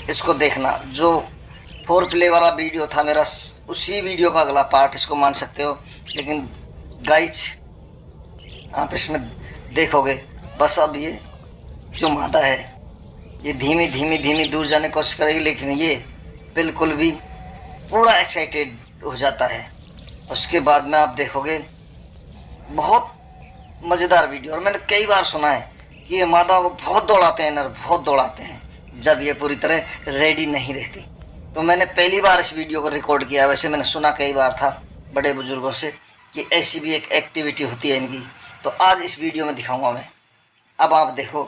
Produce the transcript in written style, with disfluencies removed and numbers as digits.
इसको देखना। जो फोर प्ले वाला वीडियो था मेरा, उसी वीडियो का अगला पार्ट इसको मान सकते हो। लेकिन गाइज आप इसमें देखोगे, बस अब ये जो मादा है ये धीमी धीमी धीमी दूर जाने की कोशिश करेगी, लेकिन ये बिल्कुल भी पूरा एक्साइटेड हो जाता है। उसके बाद में आप देखोगे बहुत मज़ेदार वीडियो। और मैंने कई बार सुना है कि ये मादाओं को बहुत दौड़ाते हैं, नर बहुत दौड़ाते हैं जब ये पूरी तरह रेडी नहीं रहती। तो मैंने पहली बार इस वीडियो को रिकॉर्ड किया। वैसे मैंने सुना कई बार था बड़े बुजुर्गों से कि ऐसी भी एक एक्टिविटी होती है इनकी। तो आज इस वीडियो में दिखाऊंगा मैं। अब आप देखो